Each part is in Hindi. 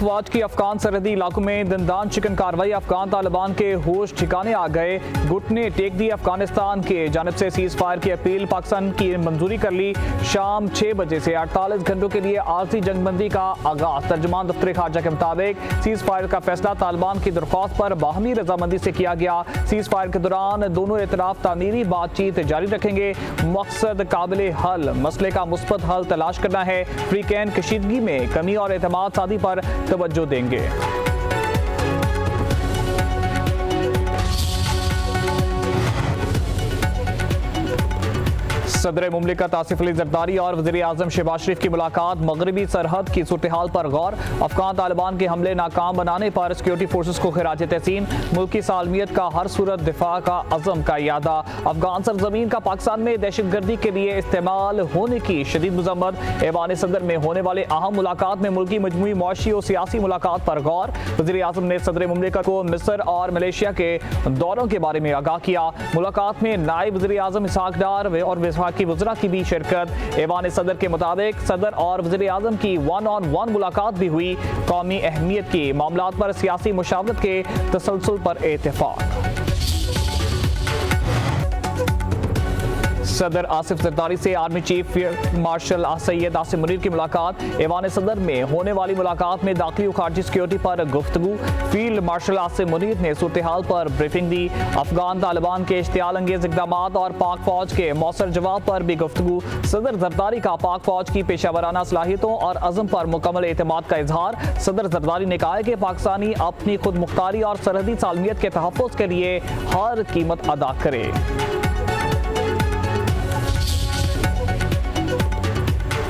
अफवाज की अफगान सरहदी इलाकों में दंदान शिकन कार्रवाई। अफगान तालिबान के होश ठिकाने आ गए, गुट ने टेक दी। अफगानिस्तान के जानब से सीज फायर की अपील पाकिस्तान की मंजूरी कर ली। शाम 6 बजे से 48 घंटों के लिए आरजी जंगबंदी का आगाज। तर्जुमान दफ्तर खारजा के मुताबिक सीज फायर का फैसला तालिबान की दरख्वास्त पर बाहमी रजामंदी से किया गया। सीज फायर के दौरान दोनों एतराफ तामीरी बातचीत जारी रखेंगे। मकसद काबिल हल मसले का मुस्बत हल तलाश करना है। फ्रीकैन कशीदगी में कमी और एतमाद सादी पर तवज्जो देंगे। सदर मुमलिकत आसिफ अली जरदारी और वज़ीर आज़म शहबाज शरीफ की मुलाकात। मगरबी सरहद की सूरत हाल पर गौर। अफगान तालिबान के हमले नाकाम बनाने पर सिक्योरिटी फोर्सेस को खिराज तहसीन। मुल्की सालमियत का हर सूरत दिफा का अज़म का यादा। अफगान सरजमीन का पाकिस्तान में दहशतगर्दी के लिए इस्तेमाल होने की शदीद मजम्मत। ऐवान सदर में होने वाले अहम मुलाकात में मुल्की मजमूई मुआशी और सियासी मुलाकात पर गौर। वज़ीर आज़म ने सदर मुमलिकत को मिस्र और मलेशिया के दौरों के बारे में आगाह किया। मुलाकात में नायब वज़ीर आज़म इसहाक डार और की वज़रा की भी शिरकत। ऐवान सदर के मुताबिक सदर और वज़ीर आज़म की 1-on-1 मुलाकात भी हुई। कौमी अहमियत के मामलात पर सियासी मुशावरत के तसलसल पर इत्तेफाक। सदर आसिफ जरदारी से army chief marshal Syed Asim Munir की मुलाकात। ऐवान सदर में होने वाली मुलाकात में दाखिली और खारजी सिक्योरिटी पर गुफ्तगू। फील्ड मार्शल आसिम मुनीर ने सूरत हाल पर ब्रीफिंग दी। अफगान तालिबान के इश्तियाल अंगेज इकदाम और पाक फौज के मौसर जवाब पर भी गुफ्तगू। सदर जरदारी का पाक फौज की पेशावराना सलाहियतों और अज़म पर मुकम्मल एतमाद का इजहार। सदर जरदारी ने कहा है कि पाकिस्तानी अपनी खुद मुख्तारी और सरहदी सालमियत के तहफ़्फ़ुज़ के लिए हर कीमत अदा करे।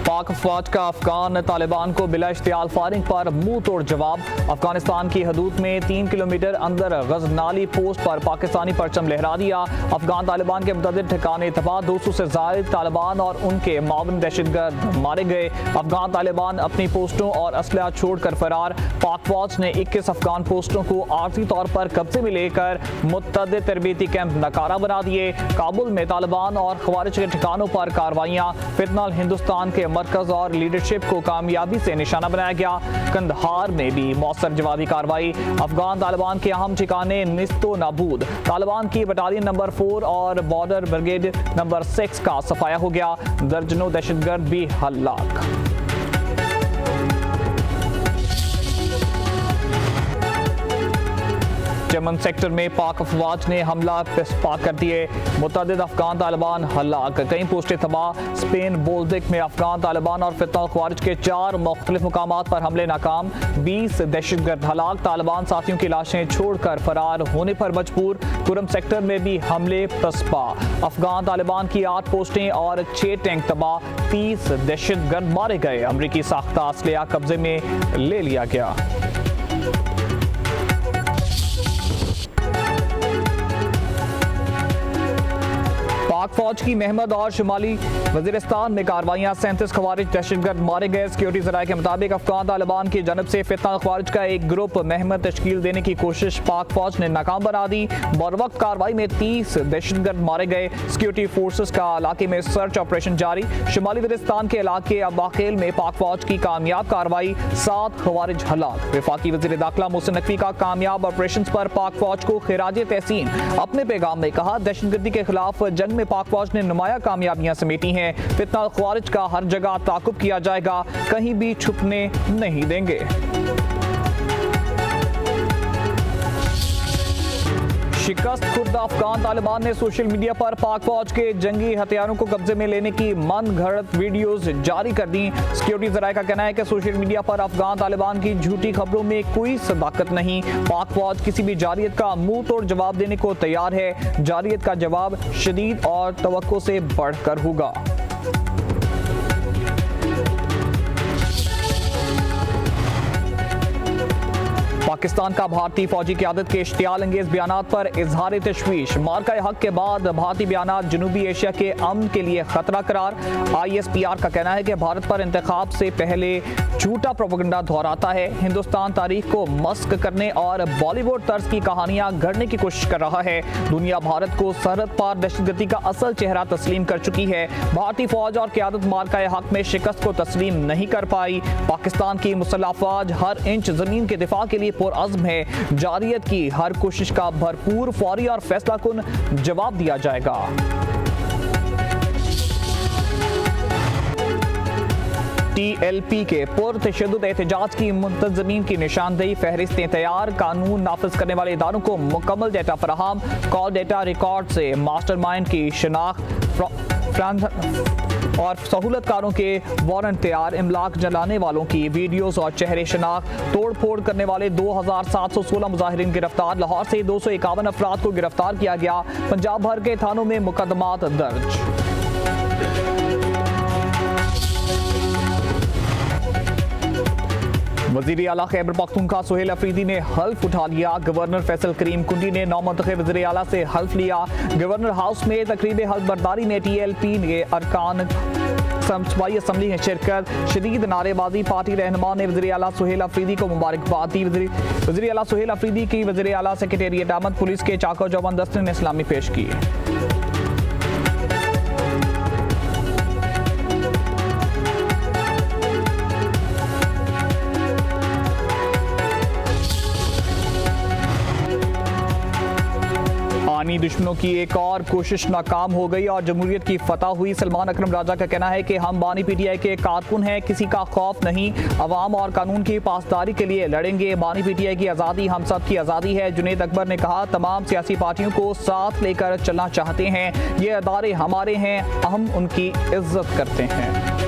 पाक फौज का अफगान तालिबान को बिला इश्तियाल फायरिंग पर मुंह तोड़ जवाब। अफगानिस्तान की हदूद में 3 किलोमीटर अंदर गजनाली पोस्ट पर पाकिस्तानी परचम लहरा दिया। अफगान तालिबान के मुतअद्दिद ठिकाने तबाह, 200 से ज़ायद तालिबान और उनके मावन दहशतगर्द मारे गए। अफगान तालिबान अपनी पोस्टों और असलहा छोड़कर फरार। पाक फौज ने 21 अफगान पोस्टों को आर्जी तौर पर कब्जे में लेकर मुतअद्दिद तरबीती कैंप नकारा बना दिए। काबुल में तालिबान और खवारिज के ठिकानों पर कार्रवाइयाँ। फितनल हिंदुस्तान के मरकज और लीडरशिप को कामयाबी से निशाना बनाया गया। कंदहार में भी मौसर जवाबी कार्रवाई। अफगान तालिबान के अहम ठिकाने निस्तो नाबूद। तालिबान की बटालियन नंबर 4 और बॉर्डर ब्रिगेड नंबर 6 का सफाया हो गया। दर्जनों दहशतगर्द भी हलाक। चमन सेक्टर में पाक अफवाज ने हमला पाक कर दिए। मुतअद्दिद अफगान तालिबान हलाक, कई पोस्टें तबाह। स्पेन बोल्दिक में अफगान तालिबान और फितनल ख्वारिज के 4 मुख्तलिफ मुकामात पर हमले नाकाम। 20 दहशतगर्द हलाक। तालिबान साथियों की लाशें छोड़कर फरार होने पर मजबूर। कुरम सेक्टर में भी हमले पसपा। अफगान तालिबान की 8 पोस्टें और 6 टैंक तबाह। 30 दहशतगर्द मारे गए। अमरीकी साख्ता असलहा कब्जे में ले लिया गया। पाक फौज की महमद और शुमाली वजीरिस्तान में कार्रवाइयाँ। 37 खवारिज दहशतगर्द मारे गए। सिक्योरिटी जराये के मुताबिक अफगान तालिबान की जानब से फितनल खवारिज का एक ग्रुप महमद तश्कील देने की कोशिश पाक फौज ने नाकाम बना दी। बरवक्त कार्रवाई में 30 दहशतगर्द मारे गए। सिक्योरिटी फोर्सेस का इलाके में सर्च ऑपरेशन जारी। शुमाली वजीरिस्तान के इलाके अबाखेल में पाक फौज की कामयाब कार्रवाई। 7 खवारिज हलाक। वफाकी वजीर दाखिला मोहसिन नकवी का कामयाब ऑपरेशन पर पाक फौज को खिराज तहसीन। अपने पैगाम में कहा, दहशतगर्दी के खिलाफ जंग में पाक फौज ने नुमाया कामयाबियां समेटी हैं। फितनल ख्वारिज का हर जगह ताकुब किया जाएगा, कहीं भी छुपने नहीं देंगे। शिकस्त खुर्द अफगान तालिबान ने सोशल मीडिया पर पाक फौज के जंगी हथियारों को कब्जे में लेने की मन घड़त वीडियोस जारी कर दी। सिक्योरिटी जराये का कहना है कि सोशल मीडिया पर अफगान तालिबान की झूठी खबरों में कोई सदाकत नहीं। पाक फौज किसी भी जारियत का मुंह तोड़ जवाब देने को तैयार है। जारियत का जवाब शदीद और तवक्को से बढ़कर होगा। पाकिस्तान का भारतीय फौजी क़यादत के इश्तियाल अंगेज बयानात पर इजहार तशवीश। मार्का हक के बाद भारतीय बयानात जनूबी एशिया के अमन के लिए खतरा करार। ISPR का कहना है कि भारत पर इंतखाब से पहले झूठा प्रोपेगेंडा दोहराता है, हिंदुस्तान तारीख को मस्क करने और बॉलीवुड तर्ज की कहानियां गढ़ने की कोशिश कर रहा है। दुनिया भारत को सरहद पार दहशतगर्दी का असल चेहरा तस्लीम कर चुकी है। भारतीय फौज और क़यादत मार्का हक में शिकस्त को तस्लीम नहीं कर पाई। पाकिस्तान की मुसल्लह फौज हर इंच जमीन के दिफा के लिए पुरअज़्म है। जारियत की हर कोशिश का भरपूर, फौरी और फैसलाकुन जवाब दिया जाएगा। TLP के पुरतशद्दुद एहतजाज की मुंतज़मीन की निशानदेही, फहरिस्तें तैयार, कानून नाफिज करने वाले इदारों को मुकम्मल डेटा फराहम, कॉल डेटा रिकॉर्ड से मास्टरमाइंड की शिनाख्त और सहूलतकारों के वारंट तैयार, इमलाक जलाने वालों की वीडियोस और चेहरे शनाख्त, तोड़ फोड़ करने वाले 2716 मुजाहिरीन गिरफ्तार। लाहौर से 251 अफराद को गिरफ्तार किया गया। पंजाब भर के थानों में मुकदमात दर्ज। वज़ीर आला खैबर पख्तूनख्वा सुहेल अफरीदी ने हल्फ उठा लिया। गवर्नर फैसल करीम कुंडी ने नौमुंतखब वज़ीर आला से हल्फ लिया। गवर्नर हाउस में तकरीब हल्फ बर्दारी में TLP के अरकान सूबाई असम्बली में शिरकत, शदीद नारेबाजी। पार्टी रहनुमा ने वज़ीर आला सुहेल अफरीदी को मुबारकबाद दी। वज़ीर आला सुहेल अफरीदी की वज़ीर आला सेक्रेटेरिएट आमद, पुलिस के चाको जवान दस्ते ने इस्लामी पेश की। आनी दुश्मनों की एक और कोशिश नाकाम हो गई और जमहूरियत की फतह हुई। सलमान अकरम राजा का कहना है कि हम बानी PTI के कारकुन हैं, किसी का खौफ नहीं, अवाम और कानून की पासदारी के लिए लड़ेंगे। बानी PTI की आज़ादी हम सब की आज़ादी है। जुनेद अकबर ने कहा, तमाम सियासी पार्टियों को साथ लेकर चलना चाहते हैं, ये अदारे हमारे हैं, हम उनकी इज्जत करते हैं।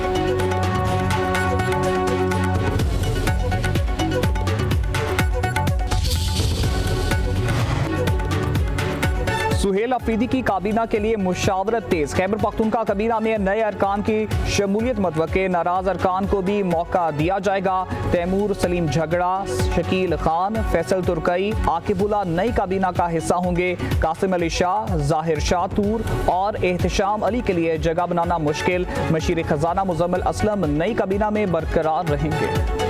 सुहेल अफरीदी की काबीना के लिए मुशावरत तेज। खैबर पख्तूनख्वा काबीना में नए अरकान की शमूलियत मतवक्के, नाराज अरकान को भी मौका दिया जाएगा। तैमूर सलीम झगड़ा, शकील खान, फैसल तुर्कई, आकिबुल्ला नई काबीना का हिस्सा होंगे। कासिम अली शाह, जाहिर शाह तूर और एहतशाम अली के लिए जगह बनाना मुश्किल। मशीर खजाना मुजम्मिल असलम नई काबीना में बरकरार रहेंगे।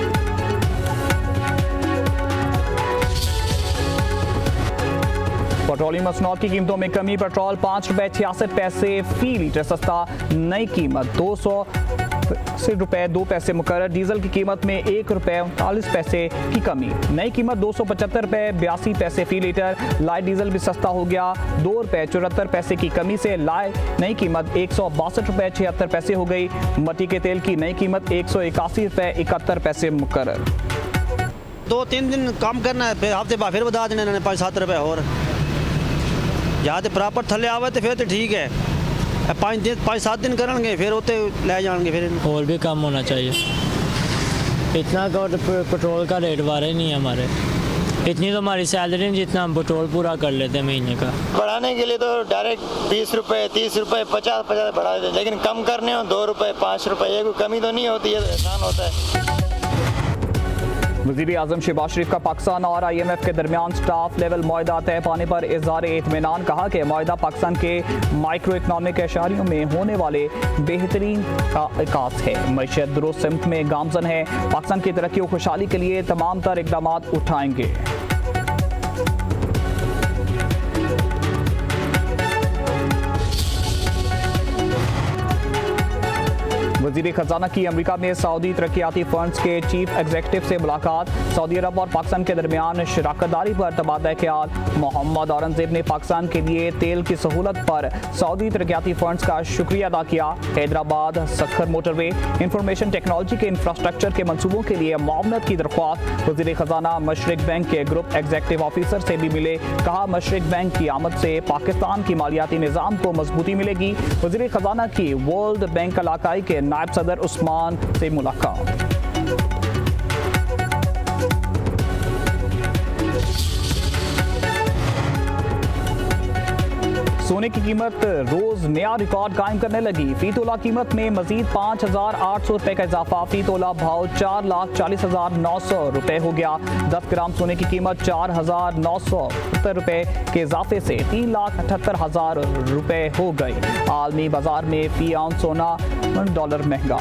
पेट्रोलियम मसनूआत की कीमतों में कमी। पेट्रोल 5 रुपए 66 पैसे फी लीटर सस्ता, नई कीमत 280 रुपए 2 पैसे मुकर्रर। डीजल की कीमत में 1 रुपए 39 पैसे की कमी, नई कीमत 275 रुपए 82 पैसे फी लीटर। लाइट डीजल भी सस्ता हो गया, 2 रुपए 74 पैसे की कमी से नई कीमत 162 रुपए 76 पैसे हो गई। मट्टी के तेल की नई कीमत 181 रुपए 71 पैसे मुकर्रर। 2-3 दिन कम करना है, फिर हफ्ते बाद फिर बता देना इन्होंने 5-7 रुपए और या तो प्रॉपर थले आवे तो फिर तो ठीक है। 5-7 दिन करेंगे फिर उतने ले जाएंगे। फिर और भी कम होना चाहिए, इतना पेट्रोल का रेट बारे नहीं है हमारे, इतनी तो हमारी सैलरी नहीं जितना हम पेट्रोल पूरा कर लेते हैं महीने का। बढ़ाने के लिए तो डायरेक्ट 20 रुपए 30 रुपए 50 बढ़ा देते, लेकिन कम करने हो 2 रुपए 5 रुपए, ये कोई कमी तो नहीं होती है, आसान होता है। वज़ीर आज़म शहबाज शरीफ का पाकिस्तान और IMF के दरमियान स्टाफ लेवल मुआहदा तय पाने पर इज़हार इत्मीनान। कहा कि मुआहदा पाकिस्तान के माइक्रो इकनॉमिक एशारियों में होने वाले बेहतरीन का इकास है। मईशत दुरुस्त सिमत में गामजन है, पाकिस्तान की तरक्की और खुशहाली के लिए तमाम तर इक़दाम उठाएंगे। वज़ीर खजाना की अमेरिका में सऊदी तरक्याती फंड्स के चीफ एग्जीक्यूटिव से मुलाकात। सऊदी अरब और पाकिस्तान के दरमियान शराकतदारी पर तबादला ख्याल। मोहम्मद औरंगजेब ने पाकिस्तान के लिए तेल की सहूलत पर सऊदी तरक्याती फंड्स का शुक्रिया अदा किया। Hyderabad Sukkur motorway information technology के इंफ्रास्ट्रक्चर के मंसूबों के लिए मुआवनत की दरख्वास्त। वज़ीर खजाना मशरिक बैंक के ग्रुप एग्जीक्यूटिव ऑफिसर से भी मिले। कहा, मशरिक बैंक की आमद से पाकिस्तान की मालियाती निज़ाम को मजबूती मिलेगी। वज़ीर खजाना की वर्ल्ड बैंक इलाकाई के नायब सदर उस्मान से मुलाकात। सोने की कीमत रोज नया रिकॉर्ड कायम करने लगी। फी तोला कीमत में मजीद 5,800 रुपए का इजाफा। फी तोला भाव 4,40,900 रुपए हो गया। 10 ग्राम सोने की कीमत 4,970 रुपए के इजाफे से 3,78,000 रुपए हो गई। आलमी बाजार में फी आउंस सोना $1 महंगा।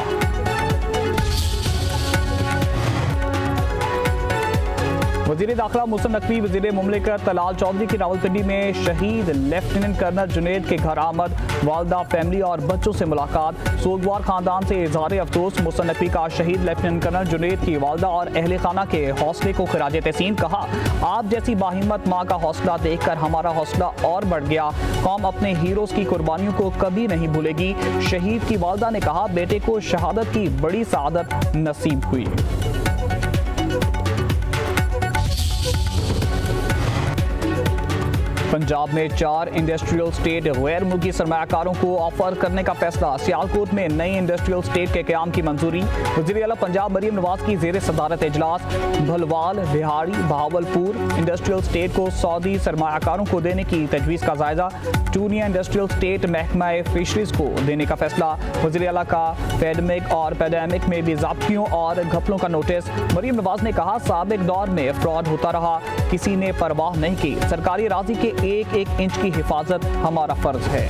वज़ीर दाखिला मोहसिन नकवी वज़ीर मुमलिकत तलाल चौधरी की रावलपिंडी में शहीद लेफ्टिनेंट कर्नल जुनैद के घर आमद। वालदा, फैमिली और बच्चों से मुलाकात। सोगवार खानदान से इजहार अफसोस। मोहसिन नकवी का शहीद लेफ्टिनेंट कर्नल जुनैद की वालदा और अहले खाना के हौसले को खिराज तहसीन। कहा, आप जैसी बाहिम्मत माँ का हौसला देखकर हमारा हौसला और बढ़ गया। कौम अपने हीरोज की कुर्बानियों को कभी नहीं भूलेगी। शहीद की वालदा ने कहा, बेटे को शहादत की बड़ी सआदत नसीब हुई। पंजाब में 4 इंडस्ट्रियल स्टेट गैर मुल्की सरमायाकारों को ऑफर करने का फैसला। सियालकोट में नई इंडस्ट्रियल स्टेट के क़याम की मंजूरी। वज़ीर आला पंजाब मरीम नवाज की ज़ेर सदारत इजलास। भलवाल, रिहाड़ी, बहावलपुर इंडस्ट्रियल स्टेट को सऊदी सरमायाकारों को देने की तजवीज़ का जायजा। टूनिया इंडस्ट्रियल स्टेट महकमा फिशरीज को देने का फैसला। वज़ीर आला का पैडमिक और पैडेमिक में भी ज़ाब्तियों और घपलों का नोटिस। मरीम नवाज ने कहा, साबिक दौर में फ्रॉड होता रहा, किसी ने परवाह नहीं की। सरकारी राजी के एक एक इंच की हिफाजत हमारा फर्ज है।